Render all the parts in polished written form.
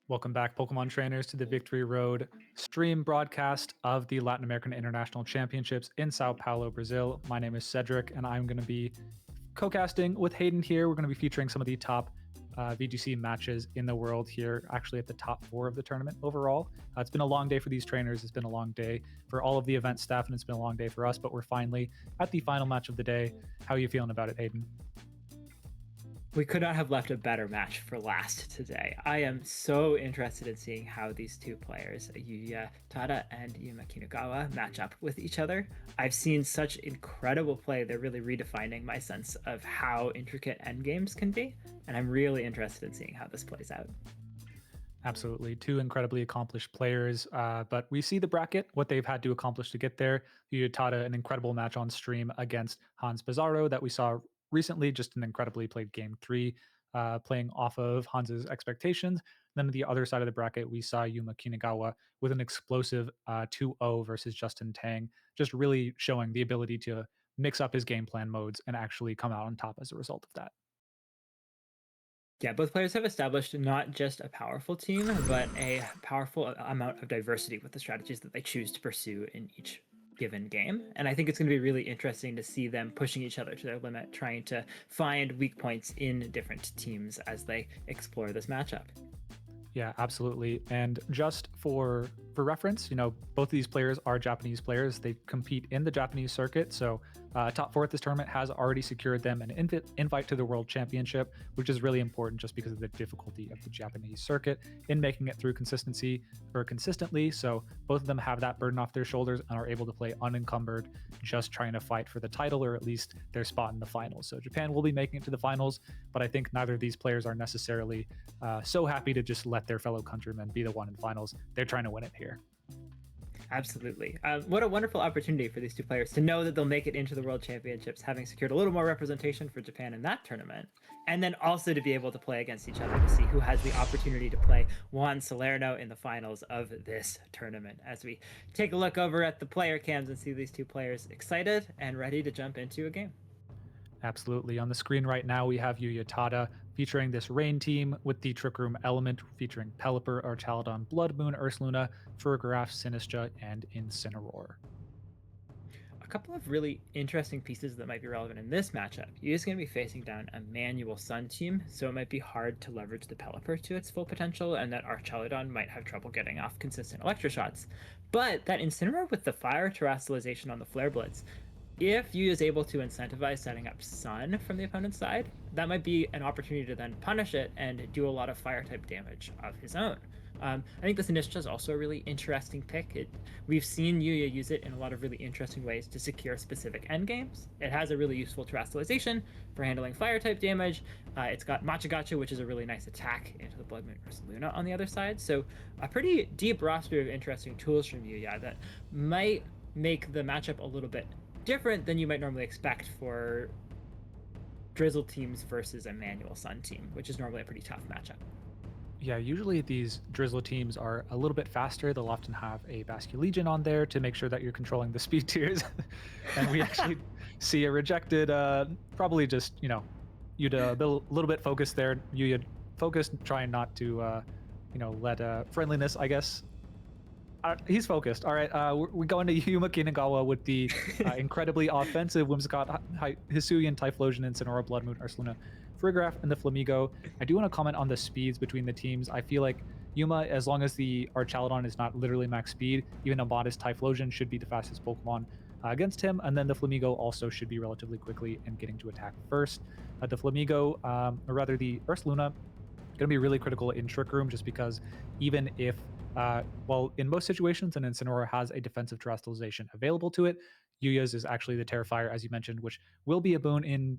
Welcome back, Pokemon trainers, to the Victory Road stream broadcast of the Latin American International Championships in Sao Paulo, Brazil. My name is Cedric, and I'm going to be co-casting with Hayden here. We're going to be featuring some of the top VGC matches in the world here, actually at the top 4 of the tournament overall. It's been a long day for these trainers. It's been a long day for all of the event staff, and it's been a long day for us, but we're finally at the final match of the day. How are you feeling about it, Hayden? We could not have left a better match for last today. I am so interested in seeing how these two players, Yuya Tada and Yuma Kinugawa, match up with each other. I've seen such incredible play. They're really redefining my sense of how intricate endgames can be, and I'm really interested in seeing how this plays out. Absolutely. Two incredibly accomplished players. But we see the bracket, what they've had to accomplish to get there. Yuya Tada, an incredible match on stream against Hans Pizarro that we saw recently, just an incredibly played game 3, playing off of Hans's expectations. Then on the other side of the bracket, we saw Yuma Kinugawa with an explosive 2-0 versus Justin Tang, just really showing the ability to mix up his game plan modes and actually come out on top as a result of that. Yeah, both players have established not just a powerful team, but a powerful amount of diversity with the strategies that they choose to pursue in each given game. And I think it's going to be really interesting to see them pushing each other to their limit, trying to find weak points in different teams as they explore this matchup. Yeah, absolutely. And just for reference, both of these players are Japanese players. They compete in the Japanese circuit. So top 4 at this tournament has already secured them an invite to the World Championship, which is really important just because of the difficulty of the Japanese circuit in making it through consistently. So both of them have that burden off their shoulders and are able to play unencumbered, just trying to fight for the title or at least their spot in the finals. So Japan will be making it to the finals, but I think neither of these players are necessarily so happy to just let their fellow countrymen be the one in finals. They're trying to win it here. Absolutely. What a wonderful opportunity for these two players to know that they'll make it into the World Championships, having secured a little more representation for Japan in that tournament, and then also to be able to play against each other to see who has the opportunity to play Juan Salerno in the finals of this tournament. As we take a look over at the player cams and see these two players excited and ready to jump into a game. Absolutely. On the screen right now, we have Yuya Tada featuring this Rain team with the Trick Room element, featuring Pelipper, Archaludon, Blood Moon, Ursaluna, Farigiraf, Sinistcha, and Incineroar. A couple of really interesting pieces that might be relevant in this matchup. Yuya's going to be facing down a manual Sun team, so it might be hard to leverage the Pelipper to its full potential, and that Archaludon might have trouble getting off consistent Electro shots. But that Incineroar with the Fire Terrestrialization on the Flare Blitz, if Yuya is able to incentivize setting up Sun from the opponent's side, that might be an opportunity to then punish it and do a lot of Fire-type damage of his own. I think this Sinistcha is also a really interesting pick. We've seen Yuya use it in a lot of really interesting ways to secure specific endgames. It has a really useful terrestrialization for handling Fire-type damage. It's got Machagacha, which is a really nice attack into the Blood Moon Ursaluna on the other side. So a pretty deep roster of interesting tools from Yuya that might make the matchup a little bit different than you might normally expect for Drizzle teams versus a manual Sun team, which is normally a pretty tough matchup. Yeah, usually these Drizzle teams are a little bit faster. They'll often have a Basculegion on there to make sure that you're controlling the speed tiers. And we actually see a rejected, probably just, you'd a little bit focused there. You'd focus, trying not to, let friendliness, I guess. He's focused. All right, we go into Yuma Kinugawa with the incredibly offensive Whimsicott, Hisuian, Typhlosion, Incineroar, Blood Moon, Ursaluna, Farigiraf, and the Flamigo. I do want to comment on the speeds between the teams. I feel like Yuma, as long as the Archaludon is not literally max speed, even a modest Typhlosion should be the fastest Pokemon against him, and then the Flamigo also should be relatively quickly and getting to attack first. The Flamigo, or rather the Ursaluna, going to be really critical in Trick Room just because even if in most situations, an Incineroar has a defensive terrestrialization available to it, Yuya's is actually the Terrifier, as you mentioned, which will be a boon in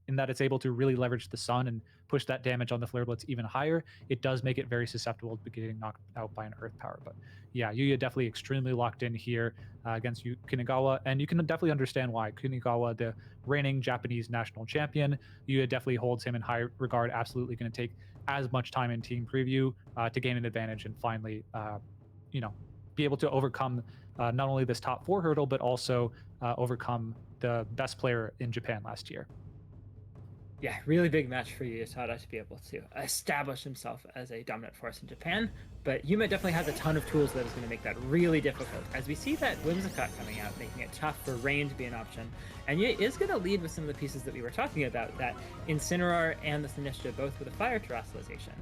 that it's able to really leverage the Sun and push that damage on the Flare Blitz even higher. It does make it very susceptible to getting knocked out by an Earth Power. But yeah, Yuya definitely extremely locked in here against Kinugawa, and you can definitely understand why. Kinugawa, the reigning Japanese national champion, Yuya definitely holds him in high regard, absolutely going to take as much time in team preview to gain an advantage and finally, be able to overcome not only this top 4 hurdle, but also overcome the best player in Japan last year. Yeah, really big match for Yuya Tada to be able to establish himself as a dominant force in Japan. But Yuma definitely has a ton of tools that is going to make that really difficult. As we see that Whimsicott coming out, making it tough for Rain to be an option. And Yuya is going to lead with some of the pieces that we were talking about, that Incineroar and the Sinistcha, both with a fire terrestrialization.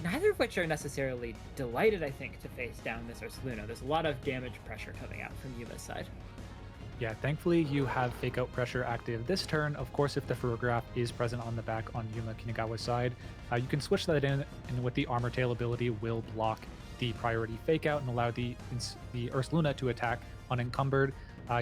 Neither of which are necessarily delighted, I think, to face down this Ursaluna. There's a lot of damage pressure coming out from Yuma's side. Yeah, thankfully you have Fake Out Pressure active this turn. Of course, if the Ferrograph is present on the back on Yuma Kinugawa's side, you can switch that in, and with the Armor Tail ability will block the priority Fake Out and allow the Ursaluna to attack unencumbered.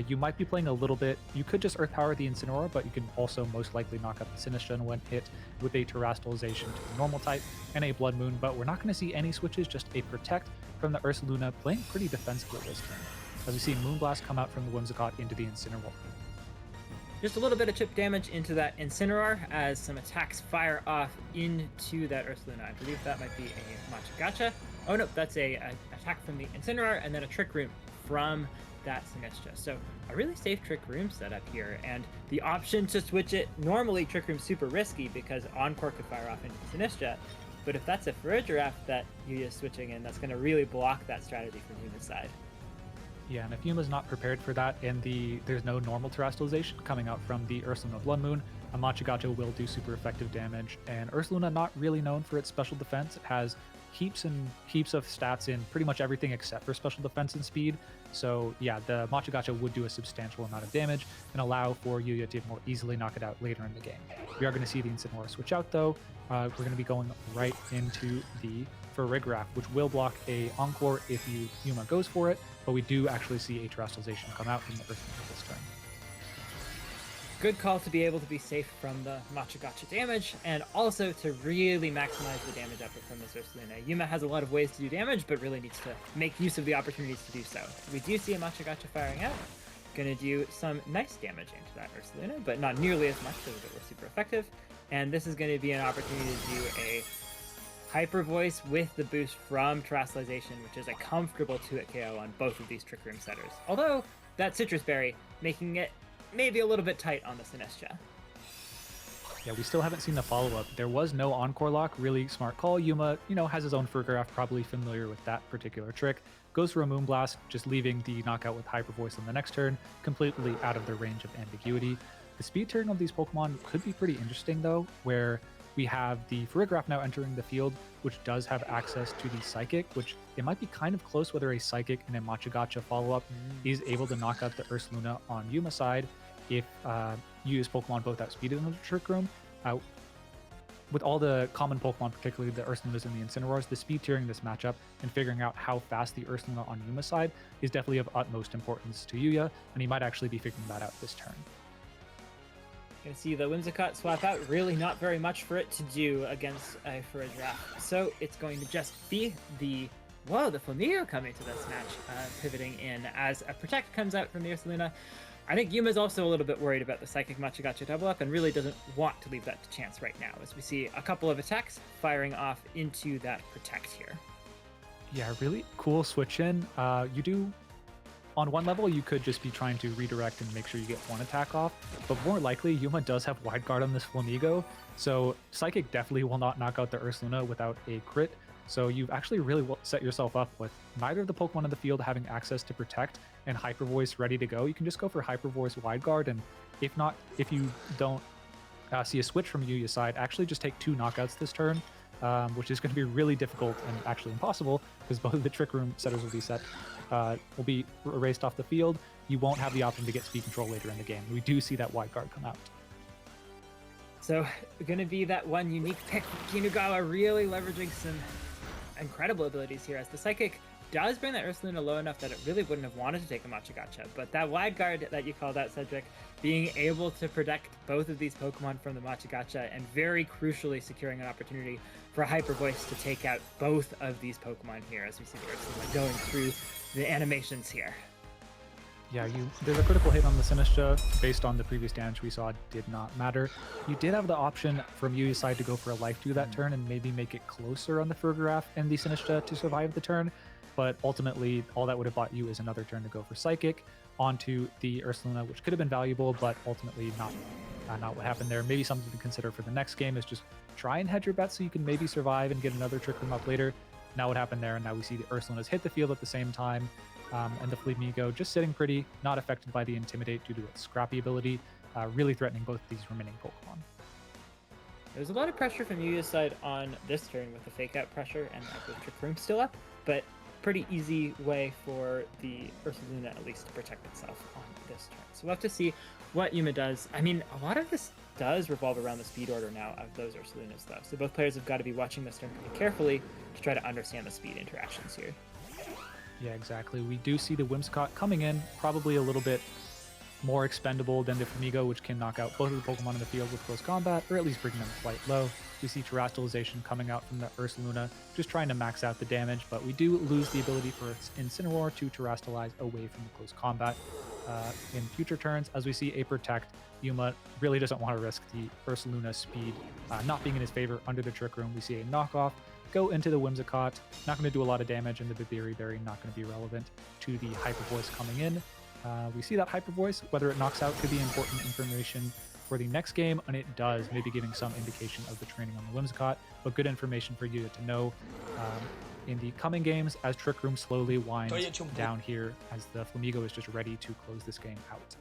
You might be playing a little bit. You could just Earth Power the Incineroar, but you can also most likely knock out the Sinistcha when hit with a Terrestrialization to the normal type and a Blood Moon, but we're not going to see any switches, just a Protect from the Ursaluna, playing pretty defensively this turn, as we see Moonblast come out from the Whimsicott into the Incineroar. Just a little bit of chip damage into that Incineroar as some attacks fire off into that Ursaluna. I believe that might be a Machagacha. Oh no, that's a attack from the Incineroar and then a Trick Room from that Sinistcha. So a really safe Trick Room setup here, and the option to switch it. Normally Trick Room's super risky because Encore could fire off into the Sinistcha, but if that's a Farigiraf that Yuya's switching in, that's going to really block that strategy from Yuma's side. Yeah, and if Yuma's not prepared for that, and there's no normal terrestrialization coming out from the Ursaluna Blood Moon, a Machagacha will do super effective damage, and Ursaluna not really known for its special defense. It has heaps and heaps of stats in pretty much everything except for special defense and speed. So yeah, the Machagacha would do a substantial amount of damage and allow for Yuya to more easily knock it out later in the game. We are going to see the Incineroar switch out though. We're going to be going right into the Farigiraf, which will block a Encore if Yuma goes for it, but we do actually see a Terrestrialization come out from the Ursaluna this turn. Good call to be able to be safe from the Machagacha damage, and also to really maximize the damage output from this Ursaluna. Yuma has a lot of ways to do damage, but really needs to make use of the opportunities to do so. We do see a Machagacha firing out. Gonna do some nice damage into that Ursaluna, but not nearly as much because it was super effective. And this is gonna be an opportunity to do a Hyper Voice with the boost from Terrestrialization, which is a comfortable 2-hit KO on both of these Trick Room setters. Although, that Citrus Berry making it maybe a little bit tight on the Sinistcha. Yeah, we still haven't seen the follow-up. There was no Encore lock, really smart call. Yuma, has his own Farigiraf, probably familiar with that particular trick. Goes for a Moonblast, just leaving the knockout with Hyper Voice on the next turn, completely out of the range of ambiguity. The speed turn of these Pokemon could be pretty interesting though, where we have the Farigiraf now entering the field, which does have access to the Psychic, which it might be kind of close whether a Psychic and a Machagacha follow-up is able to knock out the Ursaluna on Yuma's side if Yuya's Pokemon both outspeeded in the Trick Room. With all the common Pokemon, particularly the Ursalunas and the Incineroars, the speed tiering this matchup and figuring out how fast the Ursaluna on Yuma's side is definitely of utmost importance to Yuya, and he might actually be figuring that out this turn. Gonna see the Whimsicott swap out, really not very much for it to do against a Farigiraf. So it's going to just be the Flamingo coming to this match, pivoting in as a Protect comes out from the Ursaluna. I think Yuma's also a little bit worried about the Psychic Machagacha double up and really doesn't want to leave that to chance right now, as we see a couple of attacks firing off into that Protect here. Yeah, really cool switch in. You do, on one level, you could just be trying to redirect and make sure you get one attack off, but more likely Yuma does have Wide Guard on this Flamigo, so Psychic definitely will not knock out the Ursaluna without a crit. So you've actually really set yourself up with neither of the Pokemon in the field having access to Protect and Hyper Voice ready to go. You can just go for Hyper Voice Wide Guard, and if you don't see a switch from Yuya's side, actually just take 2 knockouts this turn, which is going to be really difficult and actually impossible because both of the Trick Room setters will be erased off the field. You won't have the option to get speed control later in the game. We do see that Wide Guard come out. So going to be that one unique pick for Kinugawa, really leveraging some incredible abilities here, as the Psychic does bring that Ursaluna low enough that it really wouldn't have wanted to take a Machagacha, but that Wide Guard that you called out, Cedric, being able to protect both of these Pokemon from the Machagacha and very crucially securing an opportunity for Hyper Voice to take out both of these Pokemon here, as we see the Ursaluna going through the animations here. Yeah, there's a critical hit on the Sinistcha based on the previous damage we saw. Did not matter. You did have the option from Yuya's side to go for a Life Dew that turn and maybe make it closer on the Farigiraf and the Sinistcha to survive the turn. but ultimately all that would have bought you is another turn to go for Psychic onto the Ursaluna, which could have been valuable, but ultimately not what happened there. Maybe something to consider for the next game is just try and hedge your bets so you can maybe survive and get another Trick Room up later. Now what happened there, and now we see the Ursalunas hit the field at the same time, and the Flamigo just sitting pretty, not affected by the Intimidate due to its Scrappy ability, really threatening both these remaining Pokemon. There's a lot of pressure from Yuya's side on this turn with the Fake Out pressure and the Trick Room still up, but pretty easy way for the Ursaluna at least to protect itself on this turn. So we'll have to see what Yuma does. I mean, a lot of this does revolve around the speed order now of those Ursalunas, though. So both players have got to be watching this turn pretty carefully to try to understand the speed interactions here. Yeah, exactly. We do see the Whimsicott coming in, probably a little bit more expendable than the Flamigo, which can knock out both of the Pokemon in the field with close combat, or at least bring them quite low. We see Terastallization coming out from the Ursaluna, just trying to max out the damage, but we do lose the ability for its Incineroar to Terastallize away from the close combat. In future turns, as we see a Protect, Yuma really doesn't want to risk the Ursaluna speed not being in his favor under the Trick Room. We see a knockoff go into the Whimsicott, not going to do a lot of damage, and the Babiri Berry not going to be relevant to the Hyper Voice coming in. We see that Hyper Voice, whether it knocks out, could be important information for the next game, and it does, maybe giving some indication of the training on the Whimsicott, but good information for you to know in the coming games as Trick Room slowly winds down here, as the Flamigo is just ready to close this game out.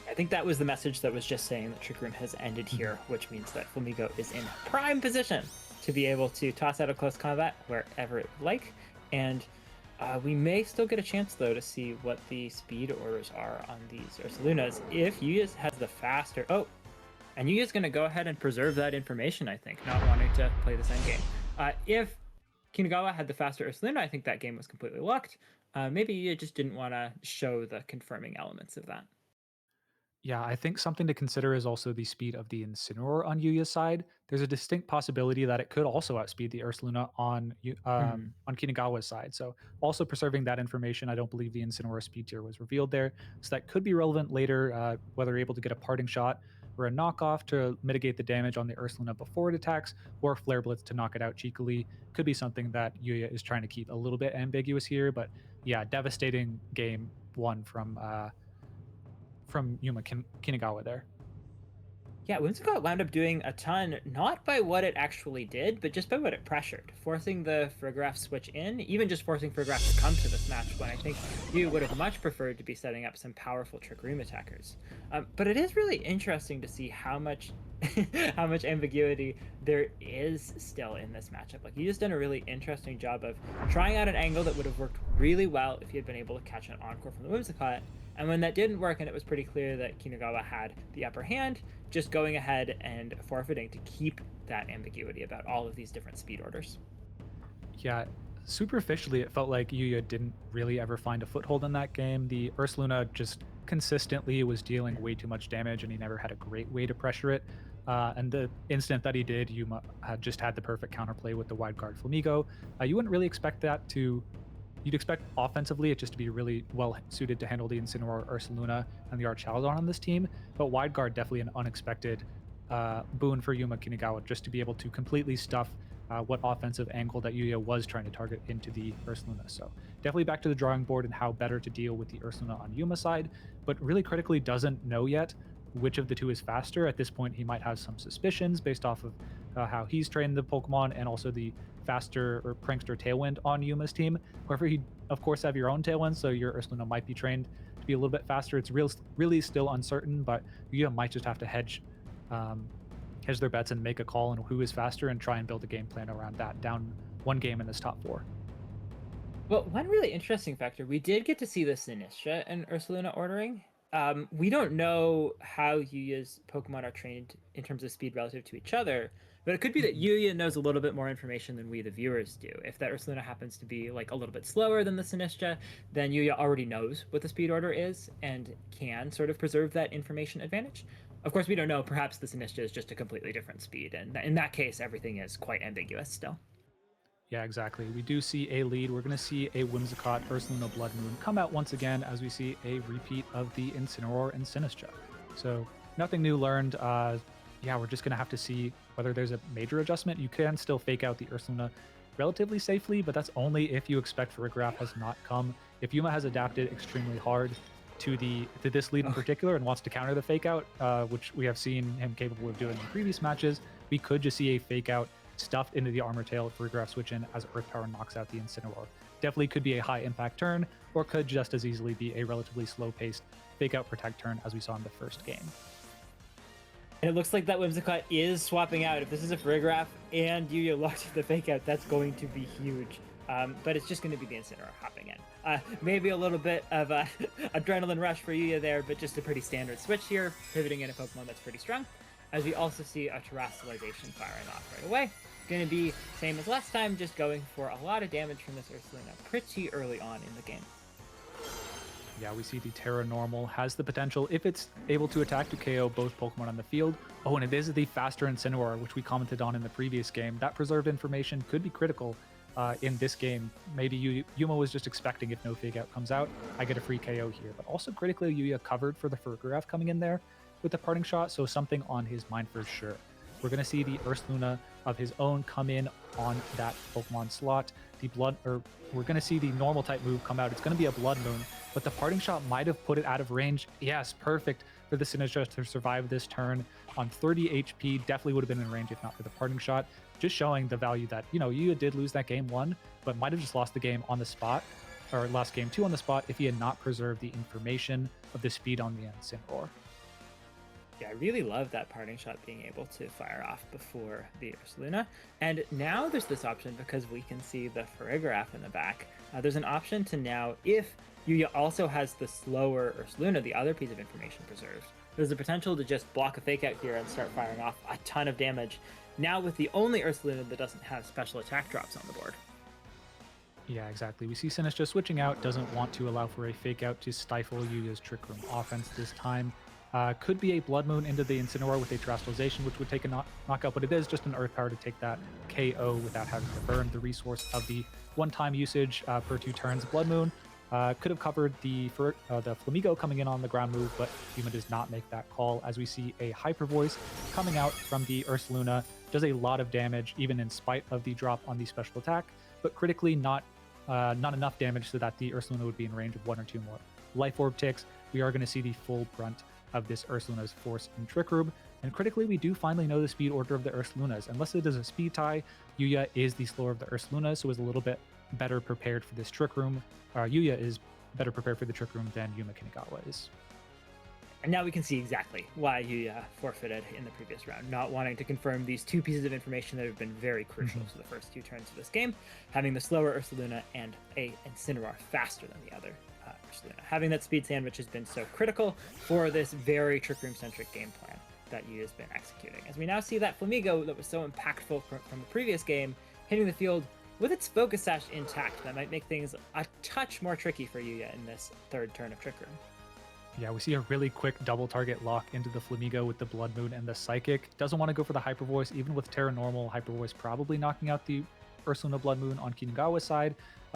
I think that was the message that was just saying that Trick Room has ended here, which means that Flamigo is in prime position to be able to toss out a close combat wherever it would like, and we may still get a chance, though, to see what the speed orders are on these Ursalunas. If Yuya has the faster... Oh, and Yuya's going to go ahead and preserve that information, I think, not wanting to play this endgame. If Kinugawa had the faster Ursaluna, I think that game was completely locked. Maybe Yuya just didn't want to show the confirming elements of that. Yeah, I think something to consider is also the speed of the Incineroar on Yuya's side. There's a distinct possibility that it could also outspeed the Ursaluna on Kinugawa's side. So also preserving that information, I don't believe the Incineroar speed tier was revealed there. So that could be relevant later, whether able to get a parting shot or a knockoff to mitigate the damage on the Ursaluna before it attacks, or Flare Blitz to knock it out cheekily. Could be something that Yuya is trying to keep a little bit ambiguous here. But yeah, devastating game one from Yuma Kinugawa there. Yeah, Whimsicott wound up doing a ton, not by what it actually did, but just by what it pressured, forcing the Farigiraf switch in, even just forcing Farigiraf to come to this match, when I think you would have much preferred to be setting up some powerful Trick Room attackers. But it is really interesting to see how much how much ambiguity there is still in this matchup. Like, he just done a really interesting job of trying out an angle that would have worked really well if he had been able to catch an Encore from the Whimsicott. And when that didn't work and it was pretty clear that Kinugawa had the upper hand, just going ahead and forfeiting to keep that ambiguity about all of these different speed orders. Yeah, superficially, it felt like Yuya didn't really ever find a foothold in that game. The Ursaluna just consistently was dealing way too much damage, and he never had a great way to pressure it. And the instant that he did, Yuma had just had the perfect counterplay with the wide guard Flamigo. You wouldn't really expect that to... You'd expect offensively it just to be really well suited to handle the Incineroar, Ursaluna, and the Archaludon on this team, but wide guard definitely an unexpected boon for Yuma Kinugawa, just to be able to completely stuff what offensive angle that Yuya was trying to target into the Ursaluna. So definitely back to the drawing board and how better to deal with the Ursaluna on Yuma's side, but really critically doesn't know yet which of the two is faster. At this point, he might have some suspicions based off of how he's trained the Pokemon and also the faster or prankster Tailwind on Yuma's team. However, you of course have your own Tailwind, so your Ursaluna might be trained to be a little bit faster. It's really still uncertain, but Yuya might just have to hedge their bets and make a call on who is faster and try and build a game plan around that, down one game in this top four. Well, one really interesting factor, we did get to see the Sinistcha and Ursaluna ordering. We don't know how Yuya's Pokemon are trained in terms of speed relative to each other, but it could be that Yuya knows a little bit more information than we, the viewers, do. If that Ursaluna happens to be like a little bit slower than the Sinistcha, then Yuya already knows what the speed order is and can sort of preserve that information advantage. Of course, we don't know. Perhaps the Sinistcha is just a completely different speed, and in that case, everything is quite ambiguous still. Yeah, exactly. We do see a lead. We're going to see a Whimsicott Ursaluna Blood Moon come out once again as we see a repeat of the Incineroar and Sinistcha. So nothing new learned. Yeah, we're just going to have to see whether there's a major adjustment. You can still fake out the Ursaluna relatively safely, but that's only if you expect Farigiraf has not come. If Yuma has adapted extremely hard to this lead in particular and wants to counter the fake out, which we have seen him capable of doing in previous matches, we could just see a fake out stuffed into the Armor Tail for Farigiraf switch in as Earth Power knocks out the Incineroar. Definitely could be a high impact turn, or could just as easily be a relatively slow paced fake out protect turn as we saw in the first game. And it looks like that Whimsicott is swapping out. If this is a Farigiraf and Yuya locks the fake out, that's going to be huge. But it's just going to be the Incineroar hopping in. Maybe a little bit of a adrenaline rush for Yuya there, but just a pretty standard switch here, pivoting in a Pokemon that's pretty strong. As we also see a Terastallization firing off right away. Going to be same as last time, just going for a lot of damage from this Ursaluna pretty early on in the game. Yeah, we see the Terra Normal has the potential, if it's able to attack, to KO both Pokemon on the field. Oh, and it is the faster Incineroar, which we commented on in the previous game. That preserved information could be critical in this game. Maybe Yuma was just expecting, if no fake out comes out, I get a free KO here. But also critically, Yuya covered for the Farigiraf coming in there with the parting shot, so something on his mind for sure. We're going to see the Ursaluna of his own come in on that Pokemon slot. We're going to see the normal type move come out. It's going to be a Blood Moon, but the parting shot might have put it out of range. Yes, perfect for the Sinistcha to survive this turn on 30 HP. Definitely would have been in range if not for the parting shot. Just showing the value that, Yuya did lose that game 1, but might have just lost the game on the spot, or lost game 2 on the spot if he had not preserved the information of the speed on the Incineroar. Yeah, I really love that parting shot being able to fire off before the Ursaluna. And now there's this option, because we can see the Farigiraf in the back. There's an option to now, if Yuya also has the slower Ursaluna, the other piece of information preserved, there's a potential to just block a fake out here and start firing off a ton of damage. Now with the only Ursaluna that doesn't have special attack drops on the board. Yeah, exactly. We see Sinistcha switching out, doesn't want to allow for a fake out to stifle Yuya's Trick Room offense this time. Could be a Blood Moon into the Incineroar with a Terastallization, which would take a knockout, but it is just an Earth Power to take that KO without having to burn the resource of the one-time usage per 2 turns. Blood Moon could have covered the Flamigo coming in on the ground move, but Yuma does not make that call, as we see a Hyper Voice coming out from the Ursaluna. Does a lot of damage, even in spite of the drop on the special attack, but critically not enough damage so that the Ursaluna would be in range of 1 or 2 more Life Orb ticks. We are going to see the full brunt of this Ursaluna's Force and Trick Room. And critically, we do finally know the speed order of the Ursalunas. Unless it is a speed tie, Yuya is the slower of the Ursalunas, so is a little bit better prepared for this Trick Room. Yuya is better prepared for the Trick Room than Yuma Kinugawa is. And now we can see exactly why Yuya forfeited in the previous round, not wanting to confirm these 2 pieces of information that have been very crucial to the first 2 turns of this game, having the slower Ursaluna and a Incineroar faster than the other Ursaluna. Having that speed sandwich has been so critical for this very Trick Room-centric game plan that Yuya's been executing. As we now see that Flamigo that was so impactful from the previous game hitting the field with its Focus Sash intact, that might make things a touch more tricky for Yuya in this 3rd turn of Trick Room. Yeah, we see a really quick double target lock into the Flamigo with the Blood Moon and the Psychic. Doesn't want to go for the Hyper Voice, even with Terra Normal. Hyper Voice probably knocking out the Ursaluna Blood Moon on Kinugawa's side.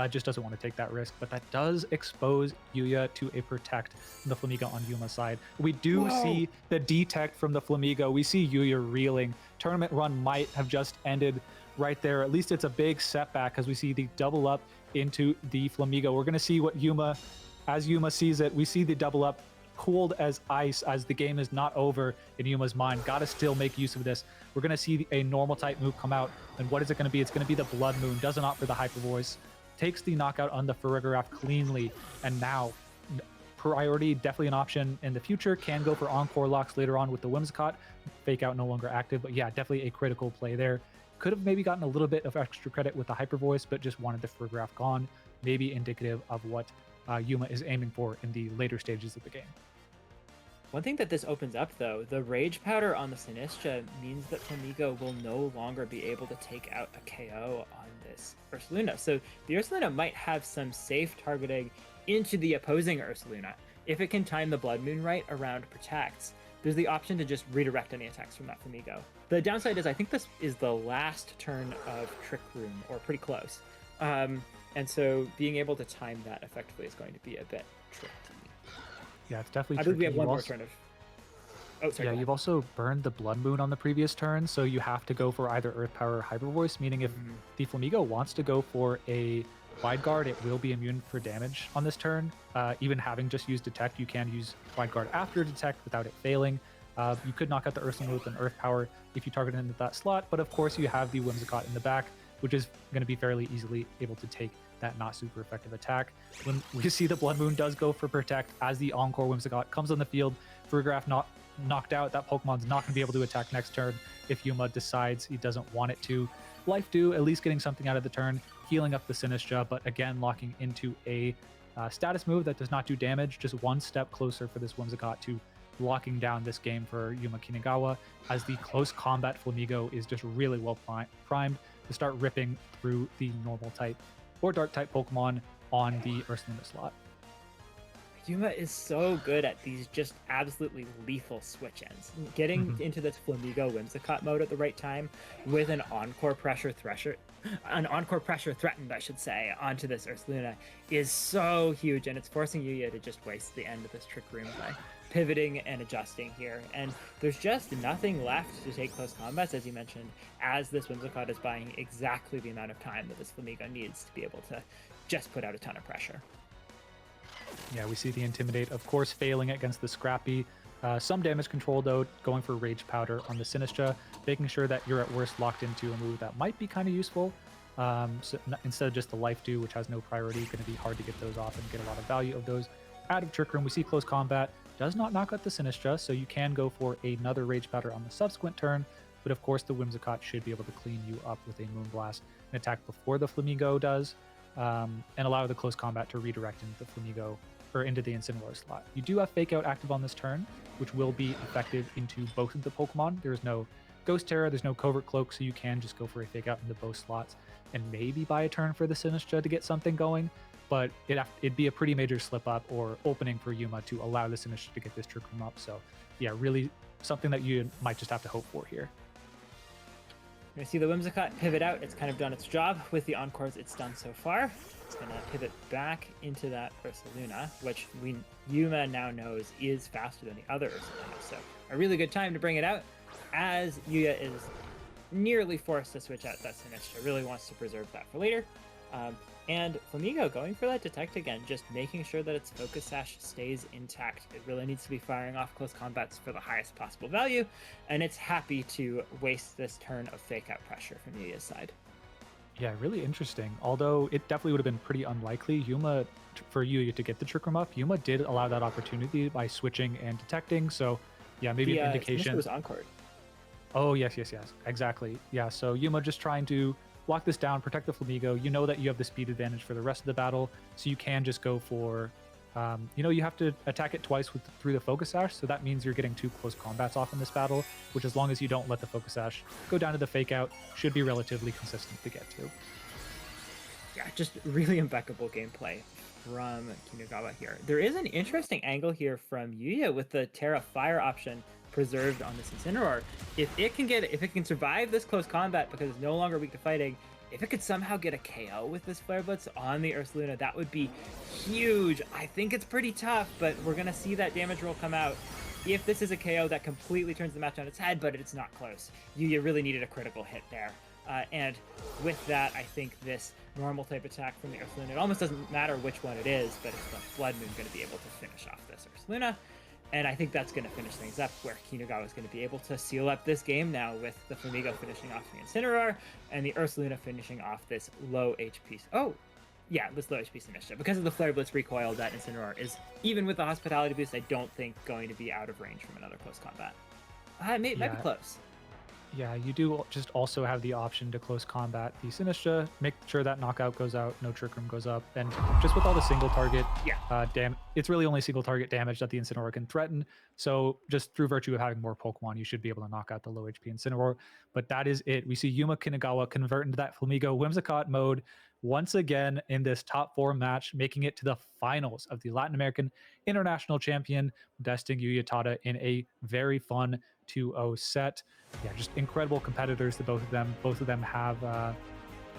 Just doesn't want to take that risk, but that does expose Yuya to a Protect from the Flamigo on Yuma's side. We do see the Detect from the Flamigo. We see Yuya reeling. Tournament run might have just ended right there. At least it's a big setback, because we see the double up into the Flamigo. We're going to see what Yuma, as Yuma sees it, we see the double up cold as ice, as the game is not over in Yuma's mind. Gotta still make use of this. We're going to see a normal type move come out, and what is it going to be? It's going to be the Blood Moon. Doesn't opt for the Hyper Voice. Takes the knockout on the Farigiraf cleanly, and now priority, definitely an option in the future. Can go for Encore locks later on with the Whimsicott. Fake out no longer active, but yeah, definitely a critical play there. Could have maybe gotten a little bit of extra credit with the Hyper Voice, but just wanted the Farigiraf gone. Maybe indicative of what Yuma is aiming for in the later stages of the game. One thing that this opens up, though, the Rage Powder on the Sinistcha means that Flamigo will no longer be able to take out a KO on this Ursaluna. So the Ursaluna might have some safe targeting into the opposing Ursaluna. If it can time the Blood Moon right around Protects, there's the option to just redirect any attacks from that Flamigo. The downside is I think this is the last turn of Trick Room, or pretty close. And so being able to time that effectively is going to be a bit tricky. Yeah, it's definitely I tricky. believe we have one more turn of... Oh, sorry. Yeah, Go ahead. you've also burned the Blood Moon on the previous turn, so you have to go for either Earth Power or Hyper Voice, meaning if Mhm. the Flamigo wants to go for a Wide Guard, it will be immune for damage on this turn. Even having just used Detect, you can use Wide Guard after Detect without it failing. You could knock out the Ursaluna with an Earth Power if you target it into that slot, but of course you have the Whimsicott in the back, which is going to be fairly easily able to take that not super effective attack. When we see the Blood Moon does go for Protect as the Encore Whimsicott comes on the field, Farigiraf not knocked out, that Pokemon's not going to be able to attack next turn if Yuma decides he doesn't want it to. Life Dew, at least getting something out of the turn, healing up the Sinistcha, but again locking into a status move that does not do damage, just one step closer for this Whimsicott to locking down this game for Yuma Kinugawa, as the close combat Flamigo is just really well primed to start ripping through the normal type or dark type Pokemon on the Ursaluna slot. Yuma is so good at these just absolutely lethal switch ends. Getting into this Flamigo Whimsicott mode at the right time with an Encore Pressure threatened, I should say, onto this Ursaluna is so huge, and it's forcing Yuya to just waste the end of this Trick Room by pivoting and adjusting here. And there's just nothing left to take close combats, as you mentioned, as this Whimsicott is buying exactly the amount of time that this Flamigo needs to be able to just put out a ton of pressure. Yeah, we see the Intimidate, of course, failing against the Scrappy. Some damage control, though, going for Rage Powder on the Sinistcha, making sure that you're at worst locked into a move that might be kind of useful. Instead of just the Life Dew, which has no priority, going to be hard to get those off and get a lot of value of those. Out of Trick Room, we see Close Combat does not knock out the Sinistcha, so you can go for another Rage Powder on the subsequent turn. But of course, the Whimsicott should be able to clean you up with a Moonblast and attack before the Flamigo does, and allow the Close Combat to redirect into the Flamigo or into the Incineroar slot. You do have Fake Out active on this turn, which will be effective into both of the Pokemon. There's no Ghost Terra, there's no Covert Cloak, so you can just go for a Fake Out into both slots and maybe buy a turn for the Sinistcha to get something going. But it'd be a pretty major slip up or opening for Yuma to allow the Sinistcha to get this Trick Room up. So yeah, really something that you might just have to hope for here. You're going to see the Whimsicott pivot out. It's kind of done its job with the Encores it's done so far. It's going to pivot back into that Ursaluna, which Yuma now knows is faster than the other Ursaluna. So a really good time to bring it out, as Yuya is nearly forced to switch out that Sinistcha. Really wants to preserve that for later. And Flamigo going for that Detect again, just making sure that its Focus Sash stays intact. It really needs to be firing off close combats for the highest possible value, and it's happy to waste this turn of Fake Out pressure from Yuya's side. Yeah, really interesting. Although it definitely would have been pretty unlikely for Yuya to get the Trick Room up. Yuma did allow that opportunity by switching and detecting, so yeah, maybe an indication. Sinistcha was Encored. Oh, yes, exactly. Yeah, so Yuma just trying to lock this down, protect the Flamigo. You know that you have the speed advantage for the rest of the battle, so you can just go for, you have to attack it twice through the Focus Sash, so that means you're getting 2 close combats off in this battle, which as long as you don't let the Focus Sash go down to the Fake Out, should be relatively consistent to get to. Yeah, just really impeccable gameplay from Kinugawa here. There is an interesting angle here from Yuya with the Terra Fire option preserved on this Incineroar. If it can survive this close combat because it's no longer weak to fighting, if it could somehow get a KO with this Flare Blitz on the Ursaluna, that would be huge. I think it's pretty tough, but we're gonna see that damage roll come out. If this is a KO, that completely turns the match on its head, but it's not close. Yuya really needed a critical hit there. And with that, I think this normal type attack from the Ursaluna, it almost doesn't matter which one it is, but it's the Blood Moon going to be able to finish off this Ursaluna. And I think that's going to finish things up, where Kinugawa is going to be able to seal up this game now with the Flamigo finishing off the Incineroar and the Ursaluna finishing off this low HP. Oh, yeah, this low HP Sinistcha. Because of the Flare Blitz recoil, that Incineroar is, even with the Hospitality boost, I don't think going to be out of range from another close combat. It might be close. Yeah, you do just also have the option to close combat the Sinistcha, make sure that knockout goes out, no Trick Room goes up, and just with all the single target it's really only single target damage that the Incineroar can threaten. So just through virtue of having more Pokemon, you should be able to knock out the low HP Incineroar. But that is it. We see Yuma Kinugawa convert into that Flamigo Whimsicott mode once again in this top 4 match, making it to the finals of the Latin American International Champion, besting Yuya Tada in a very fun 2-0 set. Yeah, just incredible competitors, the both of them. Both of them have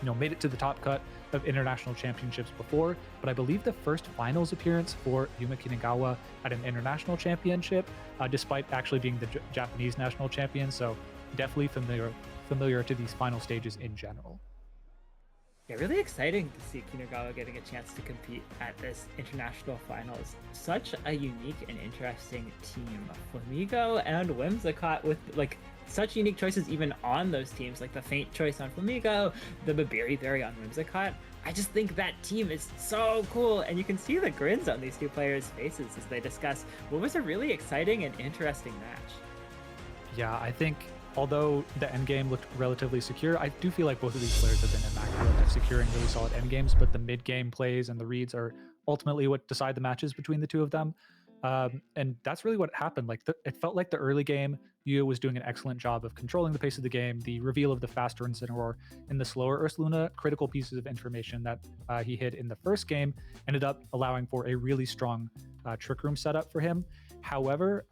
made it to the top cut of international championships before, but I believe the first finals appearance for Yuma Kinugawa at an international championship, despite actually being the Japanese national champion. So definitely familiar to these final stages in general. Yeah, really exciting to see Kinugawa getting a chance to compete at this international finals. Such a unique and interesting team. Flamigo and Whimsicott with like such unique choices even on those teams, like the Faint choice on Flamigo, the Babiri Berry on Whimsicott. I just think that team is so cool, and you can see the grins on these two players' faces as they discuss what was a really exciting and interesting match. Yeah, I think although the endgame looked relatively secure, I do feel like both of these players have been immaculate at securing really solid endgames, but the mid-game plays and the reads are ultimately what decide the matches between the two of them. And that's really what happened. Like it felt like the early game, Yuya was doing an excellent job of controlling the pace of the game, the reveal of the faster Incineroar, and the slower Ursaluna, critical pieces of information that he hid in the first game, ended up allowing for a really strong Trick Room setup for him. However,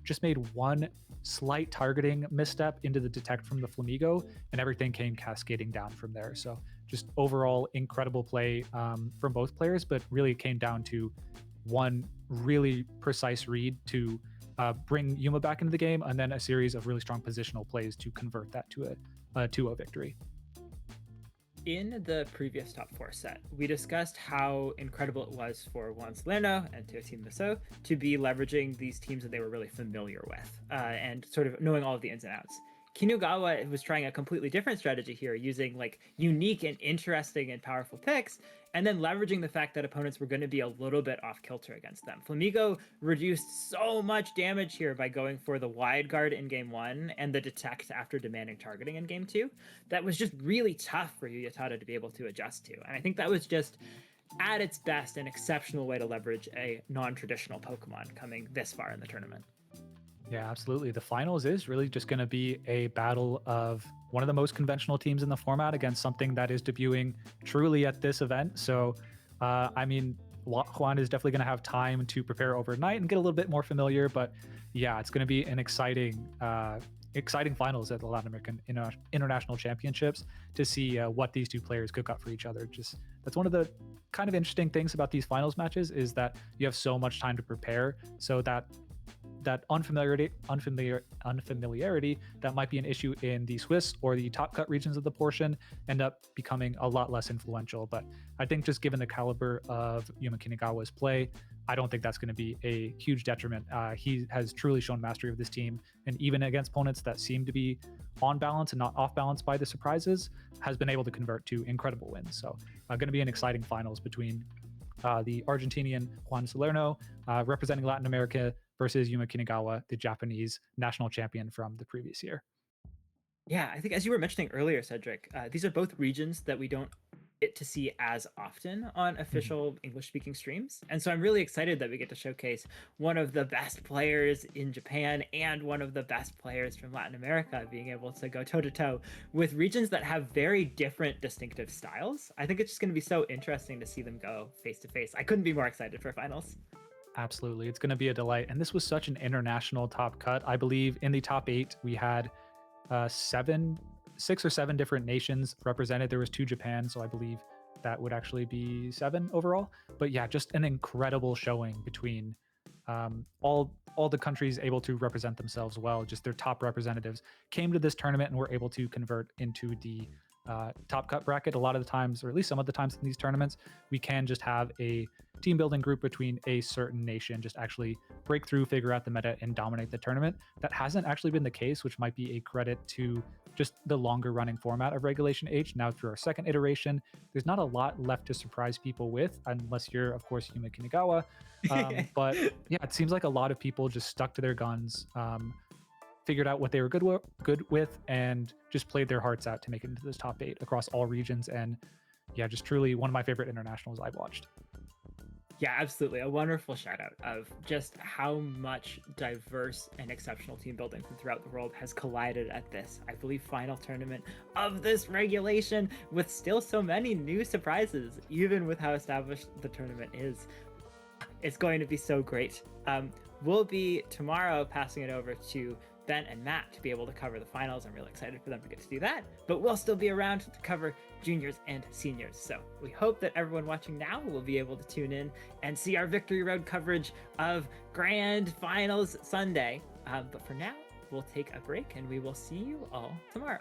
just made one slight targeting misstep into the detect from the Flamigo, and everything came cascading down from there. So just overall incredible play from both players, but really it came down to one really precise read to bring Yuma back into the game, and then a series of really strong positional plays to convert that to a 2-0 victory. In the previous top 4 set, we discussed how incredible it was for Juan Salerno and Teotihuacan Maso to be leveraging these teams that they were really familiar with and sort of knowing all of the ins and outs. Kinugawa was trying a completely different strategy here, using like unique and interesting and powerful picks, and then leveraging the fact that opponents were going to be a little bit off kilter against them. Flamigo reduced so much damage here by going for the wide guard in game 1 and the detect after demanding targeting in game 2. That was just really tough for Yuya Tada to be able to adjust to. And I think that was just at its best an exceptional way to leverage a non-traditional Pokemon coming this far in the tournament. Yeah, absolutely. The finals is really just going to be a battle of one of the most conventional teams in the format against something that is debuting truly at this event. So, I mean, Juan is definitely going to have time to prepare overnight and get a little bit more familiar. But yeah, it's going to be an exciting finals at the Latin American International Championships to see what these two players cook up for each other. Just that's one of the kind of interesting things about these finals matches is that you have so much time to prepare, so that unfamiliarity that might be an issue in the Swiss or the top cut regions of the portion end up becoming a lot less influential. But I think just given the caliber of Yuma Kinugawa's play, I don't think that's going to be a huge detriment. He has truly shown mastery of this team, and even against opponents that seem to be on balance and not off balance by the surprises, has been able to convert to incredible wins. So going to be an exciting finals between the Argentinian Juan Salerno representing Latin America versus Yuma Kinugawa, the Japanese national champion from the previous year. Yeah, I think as you were mentioning earlier, Cedric, these are both regions that we don't get to see as often on official English-speaking streams. And so I'm really excited that we get to showcase one of the best players in Japan and one of the best players from Latin America being able to go toe-to-toe with regions that have very different distinctive styles. I think it's just going to be so interesting to see them go face-to-face. I couldn't be more excited for finals. Absolutely. It's going to be a delight. And this was such an international top cut. I believe in the top 8, we had 6 or 7 different nations represented. There was 2 Japan, so I believe that would actually be 7 overall. But yeah, just an incredible showing between all the countries able to represent themselves well. Just their top representatives came to this tournament and were able to convert into the top cut bracket. A lot of the times, or at least some of the times in these tournaments, we can just have a team building group between a certain nation just actually break through, figure out the meta, and dominate the tournament. That hasn't actually been the case, which might be a credit to just the longer running format of Regulation H. Now through our second iteration, there's not a lot left to surprise people with, unless you're, of course, Yuma Kinugawa. But yeah, it seems like a lot of people just stuck to their guns, figured out what they were good with, and just played their hearts out to make it into this top 8 across all regions. And yeah, just truly one of my favorite internationals I've watched. Yeah, absolutely. A wonderful shout out of just how much diverse and exceptional team building from throughout the world has collided at this, I believe, final tournament of this regulation, with still so many new surprises, even with how established the tournament is. It's going to be so great. We'll be tomorrow passing it over to Ben and Matt to be able to cover the finals. I'm really excited for them to get to do that, but we'll still be around to cover juniors and seniors. So we hope that everyone watching now will be able to tune in and see our Victory Road coverage of Grand Finals Sunday. But for now, we'll take a break and we will see you all tomorrow.